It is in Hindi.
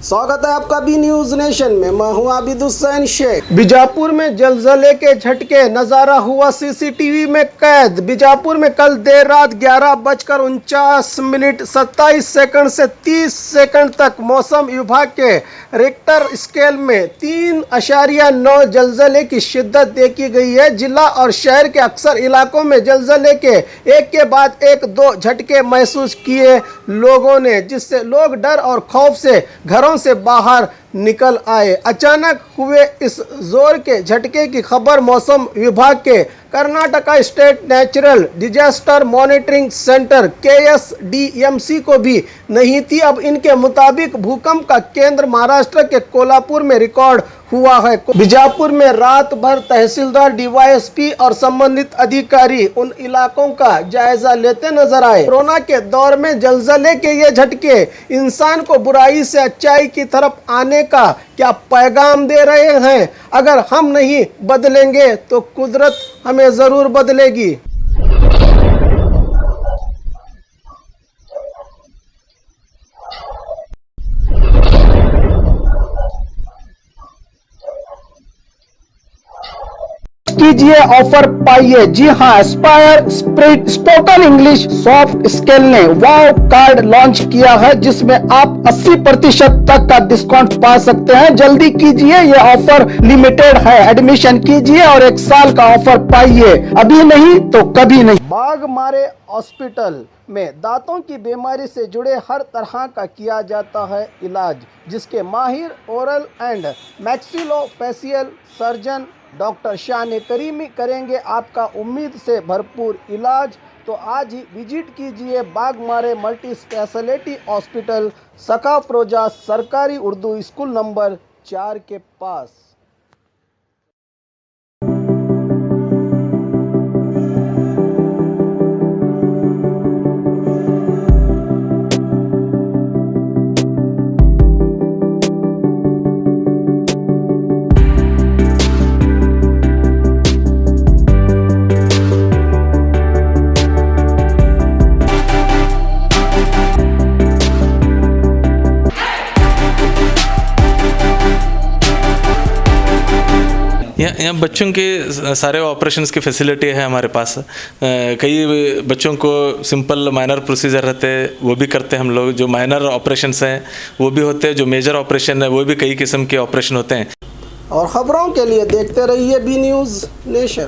स्वागत है आपका बी न्यूज नेशन में। मैं हूं आबिद हुसैन शेख। बीजापुर में जलजले के झटके, नजारा हुआ सीसीटीवी में कैद। बीजापुर में कल देर रात 11:49 27 सेकंड से 30 सेकंड तक मौसम विभाग के रिक्टर स्केल में 3.9 जलजले की शिद्दत देखी गई है। जिला और शहर के अक्सर इलाकों में जलजले के एक के बाद एक दो झटके महसूस किए लोगों ने, जिससे लोग डर और खौफ से घरों से बाहर निकल आए। अचानक हुए इस जोर के झटके की खबर मौसम विभाग के Karnataka state natural disaster monitoring centre KSDMC को भी नहीं थी। अब इनके मुताबिक भूकंप का केंद्र महाराष्ट्र के कोल्हापुर में रिकॉर्ड हुआ है। बीजापुर में रात भर तहसीलदार, DYSP और संबंधित अधिकारी उन इलाकों का जायजा लेते नजर आए। कोरोना के दौर में जलजले के ये झटके इंसान को बुराई से अच्छाई की तरफ आने का क्या पैगाम दे रहे हैं? अगर हम नहीं बदलेंगे तो कुदरत हमें जरूर बदलेगी। कीजिए ऑफर पाइए। जी हाँ, Aspire spoken English soft skill ने वाव कार्ड लॉन्च किया है, जिसमें आप 80% तक का डिस्काउंट पा सकते हैं। जल्दी कीजिए, ये ऑफर लिमिटेड है। एडमिशन कीजिए और 1 साल का ऑफर पाइए, अभी नहीं तो कभी नहीं। बाघमारे हॉस्पिटल में दांतों की बीमारी से जुड़े हर तरह का किया जाता है इलाज, जिसके माहिर oral and maxillofacial surgeon doctor शान करीमी करेंगे आपका उम्मीद से भरपूर इलाज। तो आज ही विजिट कीजिए बाघमारे मल्टी स्पेशलिटी हॉस्पिटल, सका फरोजा सरकारी उर्दू स्कूल नंबर 4 के पास। यहाँ बच्चों के सारे ऑपरेशंस की फैसिलिटी है हमारे पास। कई बच्चों को सिंपल माइनर प्रोसीजर रहते हैं, वो भी करते हैं हम लोग। जो माइनर ऑपरेशंस हैं वो भी होते हैं, जो मेजर ऑपरेशन है वो भी कई किस्म के ऑपरेशन होते हैं। और खबरों के लिए देखते रहिए बी न्यूज नेशन।